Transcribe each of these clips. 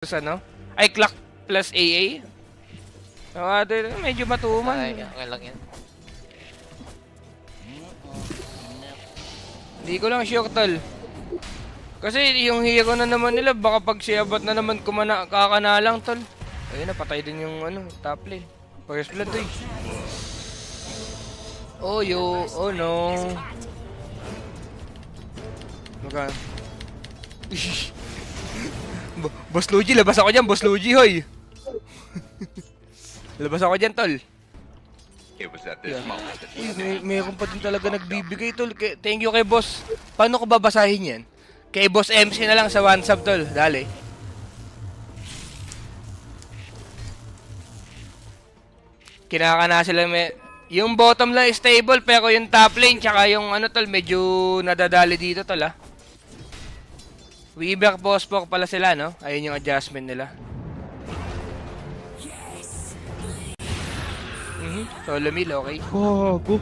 Ano? Ay, clock plus AA? Medyo matuman. Ay, okay lang yan. Hindi ko lang sure, tol. Kasi yung hero na naman nila, baka pag siyabat na naman kakanalang, tol. Ayun, napatay din yung top lane. First blood, eh. Oh, oh no. Magkano? Boss Luigi, labas ako dyan, Boss Luigi, hoy! Labas ako dyan, tol. Uy, mayroon pa din talaga nagbibigay, tol. Thank you kay boss. Paano ko babasahin yan? Kay boss MC na lang sa WhatsApp, tol. Dali. Kinakana sila yung bottom lang stable, pero yung top lane, tsaka yung tol, medyo nadadali dito, tol, ah. Weaver Bossbok pala sila, no? Ayun yung adjustment nila. Solo meal, okay. Gago.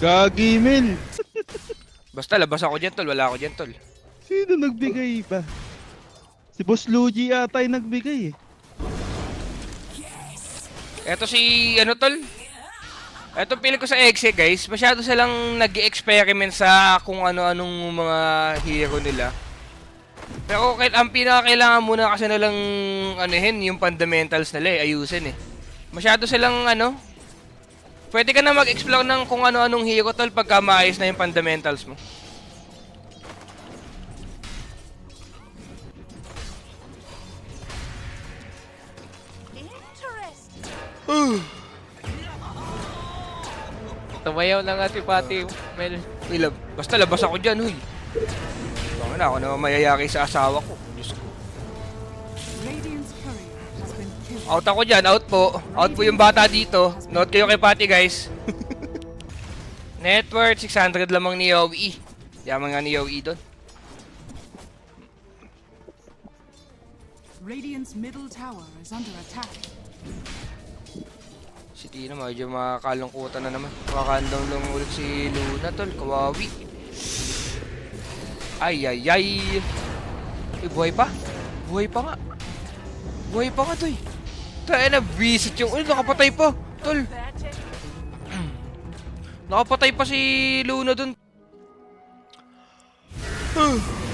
Gagi, Mel. Basta labas ako dyan, tol. Wala ako dyan, tol. Sino nagbigay ba? Si Boss Luigi ata yung nagbigay eh. Eto si, tol? Eto pili ko sa EXE, guys. Masyado silang nag-experiment sa kung ano-anong mga hero nila. Pero ang pinakakailangan muna kasi nalang yung fundamentals nila eh, ayusin eh. Masyado silang pwede ka na mag-explore ng kung ano-anong hero, tol, pagka maayos na yung fundamentals mo. Tumayaw na nga si Pati, Mel. Uy, basta labas ako dyan, huy. Baka na ako naman mayayaki sa asawa ko. Diyos ko. Out ako dyan, out po. Out po yung bata dito. Note kayo kay Pati, guys. Net worth, 600 lamang ni Yowie. Yaman nga ni Yowie doon. Radiant's middle tower is under attack. Si Tina, medyo makakalungkutan na naman. Makakandong lang ulit si Luna, tol. Kawawi. Ay, ay, ay. Eh, buhay pa? Buhay pa nga. Buhay pa nga, tol. Tayo na, visit yung... Uy, nakapatay pa, tol. Nakapatay pa si Luna dun.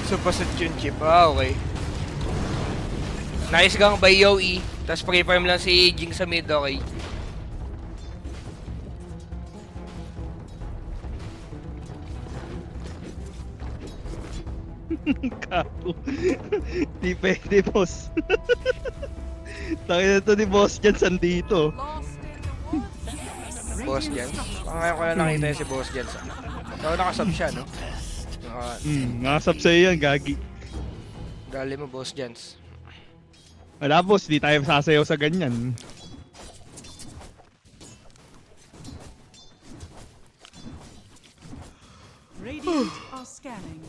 So, pasat yung chip. Ah, okay. Nice gang by Yowie. Tapos pre-farm lang si Jing sa mid, okay. Gago. Di pwede, boss. Tayo na to ni Boss Jans andito. Boss Jans. Ngayon ko na nakita yun si Boss Jans. Ikaw nakasub siya, no? Nakasab sa'yo yan, Gagi. Dali mo, Boss Jans. Wala, boss. Di tayo sasayaw sa ganyan. Radiant are scanning.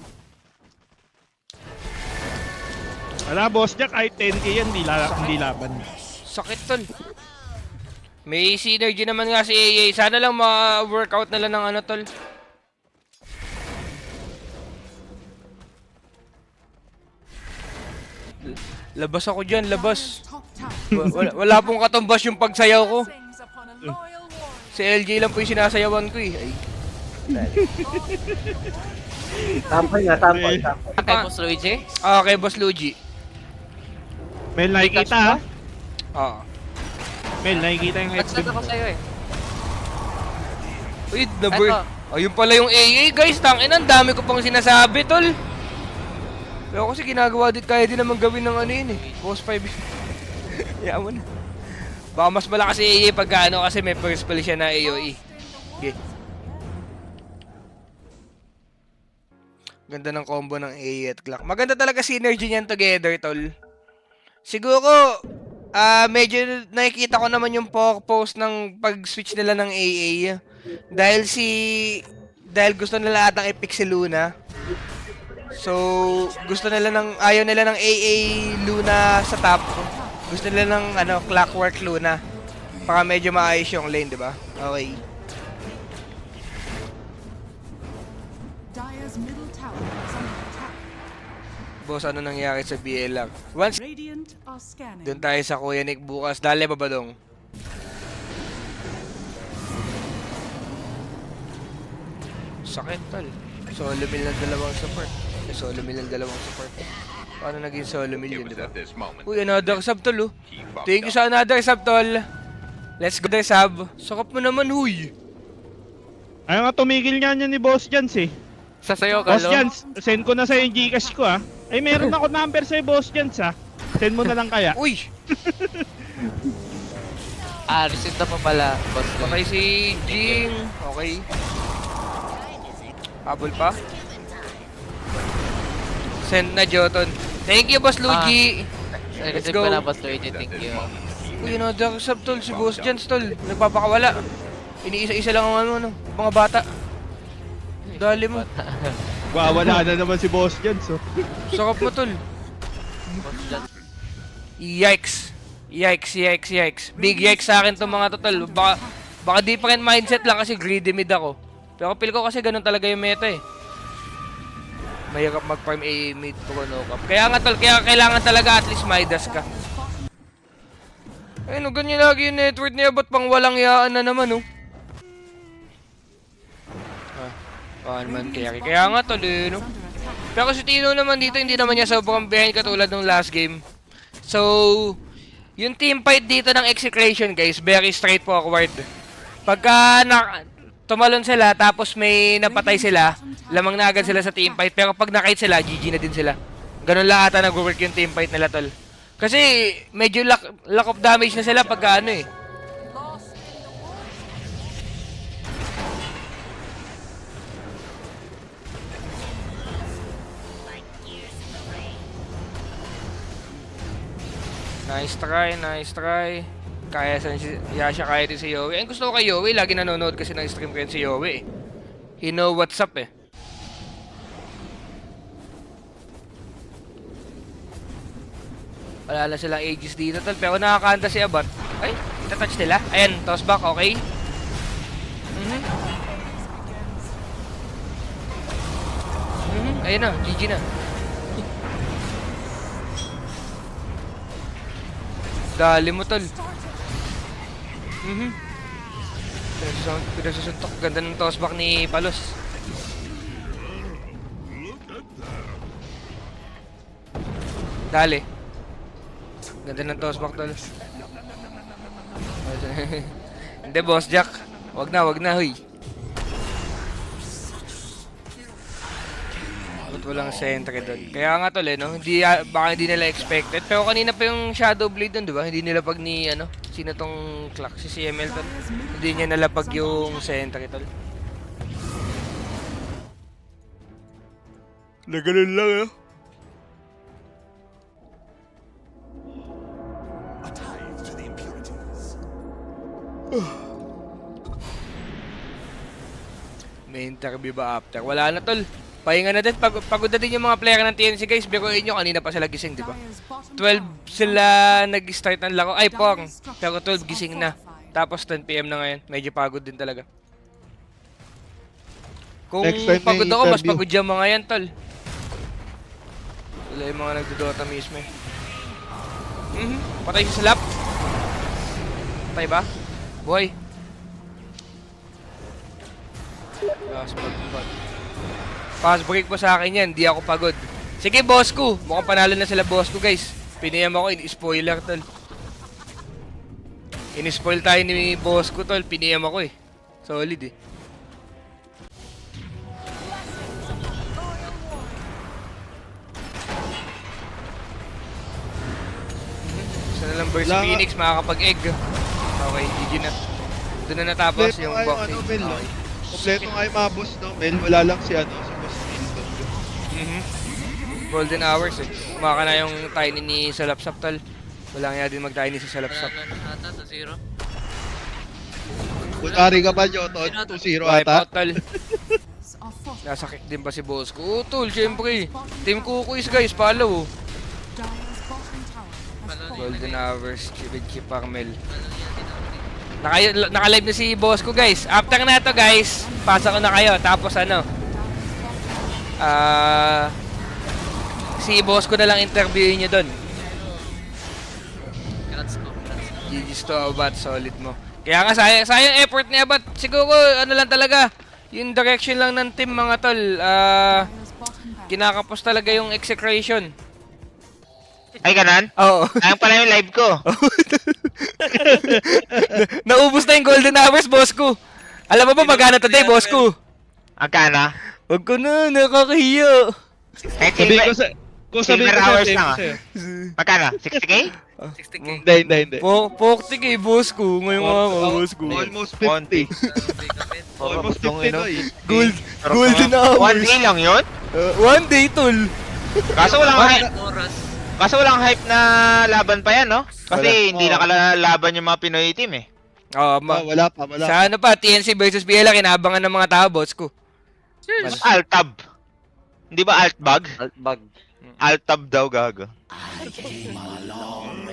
Wala, boss Jack. Kahit 10k yan, hindi laban. Sakit, tol. May synergy naman nga si AA. Sana lang ma-workout na lang ng tol. Labas ako dyan, labas. Top tower. Wala pong katumbas yung pagsayaw ko. Si LJ lang po yung sinasayawan ko eh. Ay. Tampay nga, tampay. Kay Boss Luigi? Ah, kay Boss Luigi. Mel, nakikita ha? Oo. Mel, nakikita yung Touch FB na ako mo. sa'yo eh. Uy, number. Eto. Ayun pala yung AA, guys. Tangin, ang dami ko pang sinasabi, tol. Pero kasi ginagawa din, kaya din naman gawin ng yun eh. Boss 5. Yaman na. Baka mas malakas si AA pagka kasi may first spell siya na AOE. Okay. Ganda ng combo ng AA at Clock. Maganda talaga synergy niyan together, tol. Siguro, medyo nakikita ko naman yung purpose ng pag-switch nila ng AA. Dahil gusto nila atang i-pick si Luna. So, ayaw nila ng AA Luna sa top. Gusto nila ng Clockwork Luna. Para medyo maayos yung lane, di ba? Okay. Dire's middle tower is under attack. Boss, ano nangyari sa BLR? Once Radiant are scanning. doon tayo sa Kuya Nick bukas. Dali, babadong. Sakit, tol. Solo mill ng dalawang support. Solo mill ng dalawang support. Paano naging solo mill yun, di ba? Uy, another sub, tol, oh. Thank you sa another sub, tol. Let's go, another sub. Sakap mo naman, huy. Ayaw nga tumigil nga niya ni Boss Jans eh. Sasayaw ka, Boss lo? Jans, send ko na sa'yo yung Gcash ko ah. Ay, meron ako number sa'yo, Boss Jans ah. Send mo na lang kaya. Uy, Ah, receive na pa pala, boss. patay si Jing. Okay. Habol pa. Send na, Joton. Thank you, Boss Luigi. Let's Receive go. pa na, boss Luigi. Thank you. Uy, another sub, tol. Si Boss Jans, tol. Nagpapakawala. Iniisa-isa lang ang ano, mga bata. Dali mo. Wala na naman si Boss Jans oh. Sakap mo, tol. Boss Jans. Yikes. Yikes, yikes, yikes. Big yikes sa akin to mga totol. Baka different mindset lang kasi greedy mid ako. Pero feel ko kasi ganun talaga yung meta eh. Mahirap mag-farm A mid to no cap. Kaya nga tol, kaya kailangan talaga at least Midas ka. Ay no, ganyan lagi yung network niya. Ba't pang walang yaan na naman oh. Man carry. Kaya nga tol eh no. Pero si Tino naman dito, hindi naman niya sobrang behind katulad ng last game. So, yung team fight dito ng Execration guys, very straightforward. Pagka tumalon sila tapos may napatay sila, lamang na agad sila sa team fight. Pero pag nakite sila, GG na din sila. Ganun lang ata nag-work yung team fight nila tol. Kasi medyo lack of damage na sila pagka ano eh. Nice try, nice try. Kaya si Yasha, kaya din si Yowie. Ang gusto ko kay Yowie, lagi nanonood kasi ng stream ko yun si Yowie eh. He know what's up eh. Wala na silang ages dito tol, pero nakakanta si Abat. Ay, itatouch nila. Ayan, toss back, okay. Ayun na, GG na. Dali mo tol. Pinasusuntok. Ganda ng tossback ni Palos. Dali. Ganda ng tossback tol. Hindi boss Jack. Wag na huy. Ba't walang sentry doon? Kaya nga tol eh, no? Baka hindi nila expected. Pero kanina pa yung Shadow Blade doon, di ba? Hindi nila pag ni, ano, sino tong clock? Si CML tol. Hindi niya nalapag yung sentry tol. Nagalan lang eh. May interview ba after? Wala na tol. Pahinga na din. Pagod na din yung mga player ng TNC guys. Biruin nyo, kanina pa sila gising, di ba? 12 sila nag-start ng laro. Ay, porn. Pero 12 gising na. Tapos 10 PM na ngayon. Medyo pagod din talaga. Kung Next time pagod may ako, mas interview. pagod yung mga yan, tol. Wala yung mga nagdodota mismo eh. Patay si Slap. Patay ba? Boy. Last but. Fast break mo sa akin yan, di ako pagod. Sige, boss ko. Mukhang panalo na sila, boss ko, guys. Piniyam ako, in-spoiler, tol. In-spoil tayo ni boss ko, tol. Piniyam ako, eh. Solid, eh. Isa na lang burst Wala. Phoenix, makakapag-egg. Okay, GG na. Doon na natapos Kompleto yung nga yung boxing. ano, Mel, no? Okay. Kompleto nga yung mga boss, no? Mel, wala lang si ano, si Boss Milton. Golden hours eh. Kumaka na yung tiny ni Salapsap tol. Wala nga din mag-tiny sa Salapsap. Ata to 0. Kunwari ka ba, Joton? 2-0 Wipe ata. out tol. Are fortified. Nasa kick din pa si boss ko. Oh tol, syempre. Team Kukuis guys, follow. Dire's bottom tower has fallen. Golden hours, Chip Parmel. Naka-live na si boss ko guys. After na to guys, pasa ko na kayo. Tapos ano, Si boss ko na lang interviewin niyo doon. Congrats ko. GG's to Abat, solid mo. Kaya nga sayang effort niya Abat. Siguro ano lang talaga, yung direction lang ng team mga tol. Dire's bottom barracks. Kinakapos talaga yung execration. Ay, ganon? Oo. Ayun pala yung live ko. Naubos na yung golden hours, boss ko. Alam mo ba magkano today, boss ko? Agkana? Wag ko na, nakakahiya. Kahit Sabi ko silver, sa... Kung sabi silver ko hours sa'yo, lang sabi ko ah. sa'yo. Magkano? 60k? 60k. Hindi. Poktik eh, boss ko. Ngayong mga boss ko. Almost 50. Almost 50 to eh. Golden hours. 1 day lang yun? One day, tol. Kaso walang hype. Oras. Kaso walang hype na laban pa yan, no? Kasi hindi nakalaban yung mga Pinoy team eh. Wala pa. Sa ano pa, TNC versus BLA, kinabangan ng mga tao, boss ko. Altab. Hindi ba altbag? Altbag. Altab daw, gago.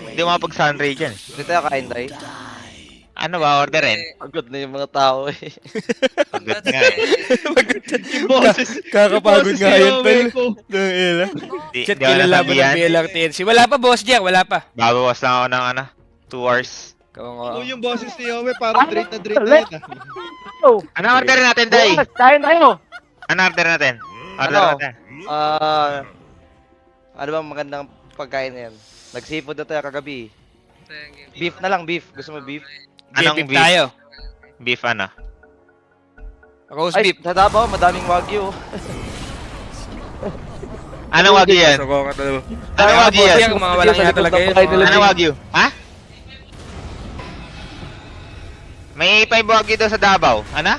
Hindi mapag sunray dyan. Hindi tayo kain, Day. Ano ba, orderin? Pagod na yung mga tao eh. Pagod nga eh. Boses. Kakapagod nga yun, tol. Di Chat ako kilalaban ng nasabihan. BLR TNC. Wala pa, boss Jack, wala pa. Babawas lang ako ng 2 hours. Kung yung boses ni Yowie, parang drake na yun ah. Ano orderin natin, Day? Kain tayo! Ano order natin? Order Ano? natin. Ano bang magandang pagkain na yan? Nag-seafood na tayo kagabi. Beef na lang, beef. Gusto mo beef? Anong Beef beef? tayo. Beef ano? Roast Ay, beef. sa Davao, madaming wagyu. Anong wagyu yan? So, kung katalo. Anong wagyu Boss yan? Jack, mga walang nga talaga yun. Anong wagyu? Ha? May 5 wagyu daw sa Davao. Ano?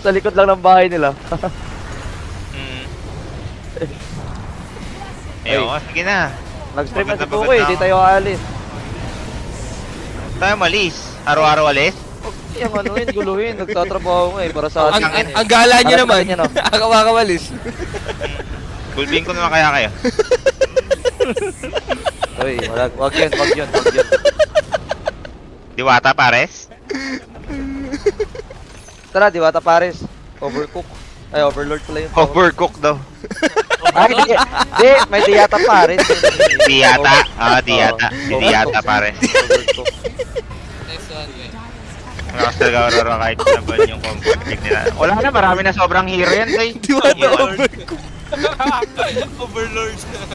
Sa likod lang ng bahay nila. Ayun, sige na. Nag-stream na si Pagod na Pukoy, ako. di tayo aalis. Tayo malis. Araw-araw alis. Huwag yung ano yun, guluhin. Nagtatrabaho nga eh, para sa atin. Ang gala nyo Para sa naman. kanya, no? Akawakawalis. Gulbing ko naman kaya kayo. Uy, wag yun. Diwata pares. Tara, Diwata Pares. Overcook. Ay, Overlord pala yun. Overcook daw. Ay, di, may Diwata Pares. Diyata. Diyata. Oo. Si Diyata pares. Overcook. Next one, guys. Lakas talaga Aurora kahit naban yung comfort pick nila. Wala na, marami na sobrang hero yan, Tay. Diwata Yun. overcook. Overlord.